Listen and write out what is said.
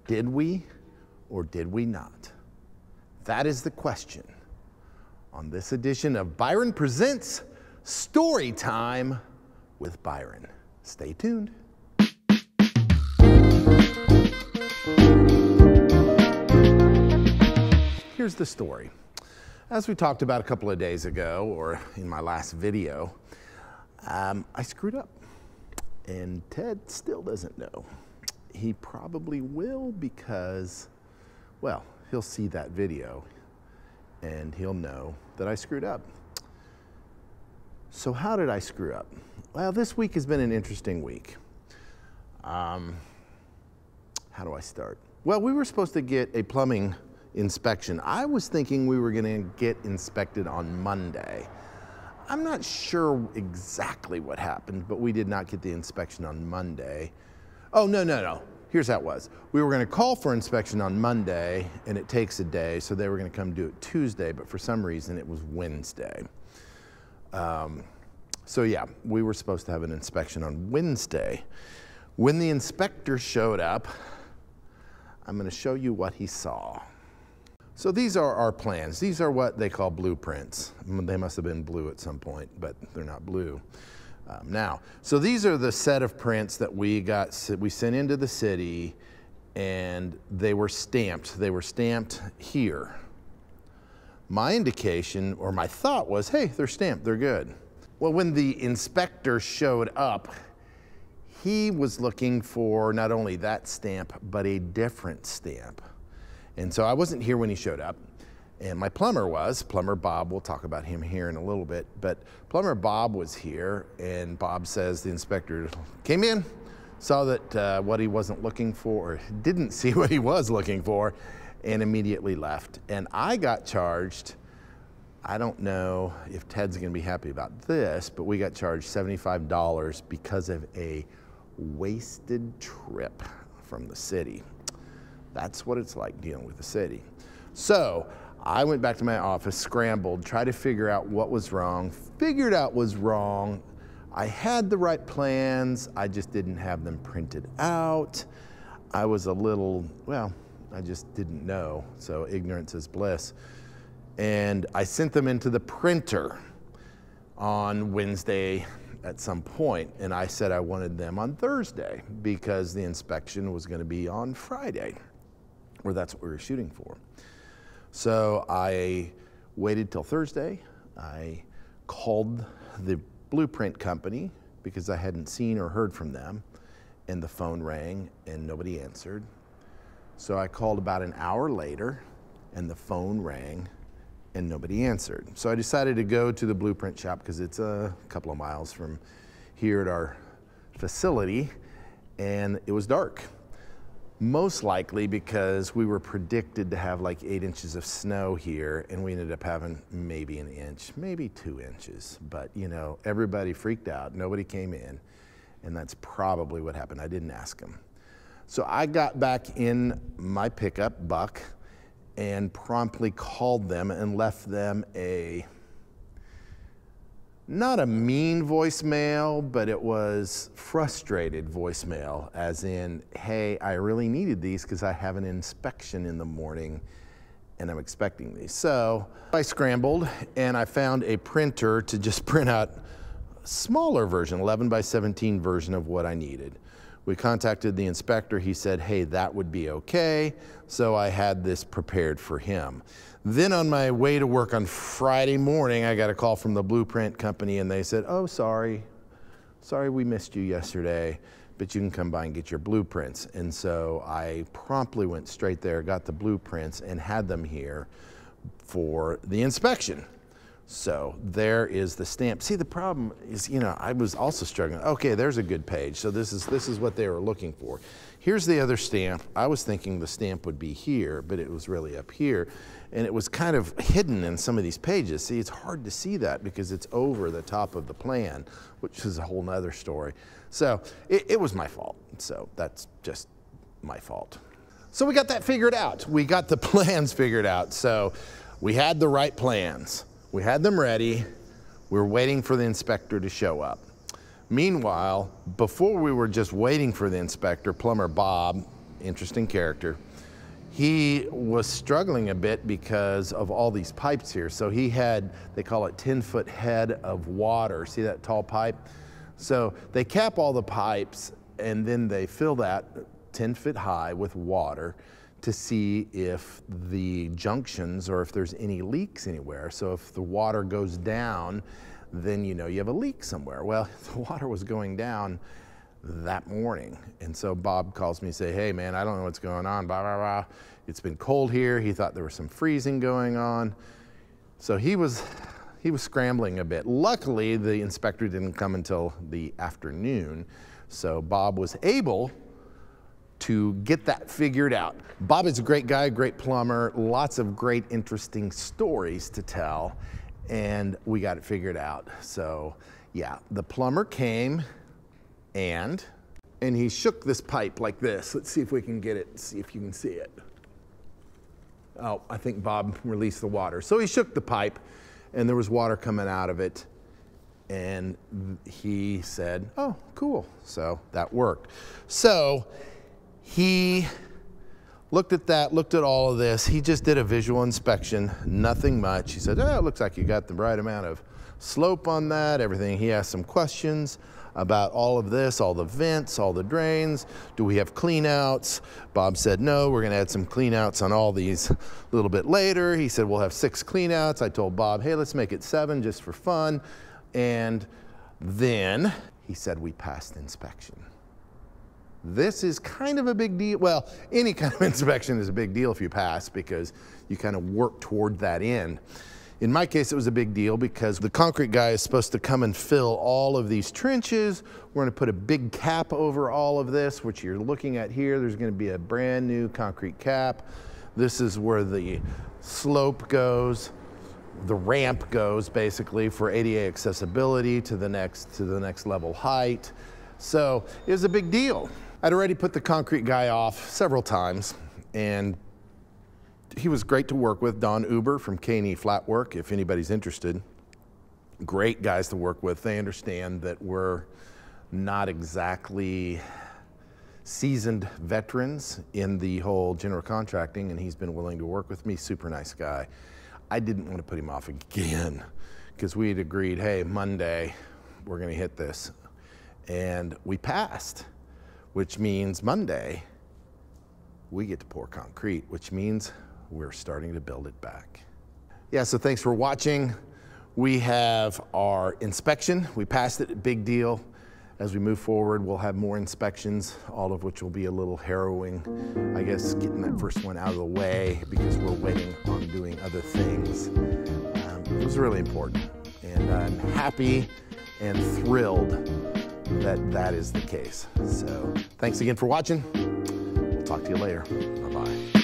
Did we or did we not? That is the question on this edition of Byron Presents Story Time with Byron. Stay tuned. Here's the story. As we talked about a couple of days ago, or in my last video, I screwed up. And Ted still doesn't know. He probably will because, well, he'll see that video and he'll know that I screwed up. So how did I screw up? Well, this week has been an interesting week. How do I start? Well, we were supposed to get a plumbing inspection. I was thinking we were going to get inspected on Monday. I'm not sure exactly what happened, but we did not get the inspection on Monday. Oh, no. Here's how it was. We were going to call for inspection on Monday, and it takes a day, so they were going to come do it Tuesday, but for some reason it was Wednesday. So yeah, we were supposed to have an inspection on Wednesday. When the inspector showed up, I'm going to show you what he saw. So these are our plans. These are what they call blueprints. They must have been blue at some point, but they're not blue now. So these are the set of prints that we sent into the city, and they were stamped. They were stamped here. My indication, or my thought was, hey, they're stamped, they're good. Well, when the inspector showed up, he was looking for not only that stamp, but a different stamp. And so I wasn't here when he showed up, and my plumber was. Plumber Bob, we'll talk about him here in a little bit, but Plumber Bob was here, and Bob says the inspector came in, saw that what he wasn't looking for, or didn't see what he was looking for, and immediately left. And I got charged, I don't know if Ted's gonna be happy about this, but we got charged $75 because of a wasted trip from the city. That's what it's like dealing with the city. So I went back to my office, scrambled, tried to figure out what was wrong, figured out what was wrong. I had the right plans, I just didn't have them printed out. I was a little, well, I just didn't know, so ignorance is bliss. And I sent them into the printer on Wednesday at some point, and I said I wanted them on Thursday because the inspection was gonna be on Friday, or that's what we were shooting for. So I waited till Thursday. I called the blueprint company because I hadn't seen or heard from them, and the phone rang and nobody answered. So I called about an hour later and the phone rang and nobody answered. So I decided to go to the blueprint shop because it's a couple of miles from here at our facility, and it was dark. Most likely because we were predicted to have like 8 inches of snow here, and we ended up having maybe an inch, maybe 2 inches. But you know, everybody freaked out, nobody came in, and that's probably what happened. I didn't ask them. So I got back in my pickup, Buck, and promptly called them and left them not a mean voicemail, but it was frustrated voicemail, as in, hey, I really needed these because I have an inspection in the morning and I'm expecting these. So I scrambled and I found a printer to just print out a smaller version, 11 by 17 version of what I needed. We contacted the inspector. He said, hey, that would be okay. So I had this prepared for him. Then on my way to work on Friday morning, I got a call from the blueprint company, and they said, oh, sorry we missed you yesterday, but you can come by and get your blueprints. And so I promptly went straight there, got the blueprints, and had them here for the inspection. So there is the stamp. See, the problem is, you know, I was also struggling. Okay, there's a good page. So this is what they were looking for. Here's the other stamp. I was thinking the stamp would be here, but it was really up here. And it was kind of hidden in some of these pages. See, it's hard to see that because it's over the top of the plan, which is a whole nother story. So it was my fault. So that's just my fault. So we got that figured out. We got the plans figured out. So we had the right plans. We had them ready. We were waiting for the inspector to show up. Meanwhile, before we were just waiting for the inspector, Plumber Bob interesting character. He was struggling a bit because of all these pipes here. So he had, they call it 10-foot head of water. See that tall pipe? So they cap all the pipes and then they fill that 10 feet high with water to see if the junctions or if there's any leaks anywhere. So if the water goes down, then you know you have a leak somewhere. Well, the water was going down that morning. And so Bob calls me and say, hey man, I don't know what's going on, blah, blah, blah. It's been cold here. He thought there was some freezing going on. So he was scrambling a bit. Luckily, the inspector didn't come until the afternoon. So Bob was able to get that figured out. Bob is a great guy, great plumber, lots of great interesting stories to tell, and we got it figured out. So yeah, the plumber came and he shook this pipe like this. Let's see if we can get it, see if you can see it. Oh, I think Bob released the water. So he shook the pipe and there was water coming out of it. And he said, oh, cool. So that worked. So he looked at that, looked at all of this. He just did a visual inspection, nothing much. He said, oh, it looks like you got the right amount of slope on that, everything. He asked some questions about all of this, all the vents, all the drains. Do we have clean outs? Bob said, no, we're gonna add some clean outs on all these a little bit later. He said, we'll have 6 clean outs. I told Bob, hey, let's make it 7 just for fun. And then he said, we passed inspection. This is kind of a big deal. Well, any kind of inspection is a big deal if you pass because you kind of work toward that end. In my case, it was a big deal because the concrete guy is supposed to come and fill all of these trenches. We're going to put a big cap over all of this, which you're looking at here. There's going to be a brand new concrete cap. This is where the slope goes, the ramp goes basically for ADA accessibility to the next level height. So it was a big deal. I'd already put the concrete guy off several times, and he was great to work with. Don Uber from K&E Flatwork, if anybody's interested. Great guys to work with. They understand that we're not exactly seasoned veterans in the whole general contracting, and he's been willing to work with me. Super nice guy. I didn't want to put him off again because we had agreed, hey, Monday, we're going to hit this. And we passed, which means Monday, we get to pour concrete, which means we're starting to build it back. Yeah, so thanks for watching. We have our inspection. We passed it, big deal. As we move forward, we'll have more inspections, all of which will be a little harrowing. I guess getting that first one out of the way because we're waiting on doing other things. It was really important. And I'm happy and thrilled that that is the case. So thanks again for watching. We'll talk to you later. Bye-bye.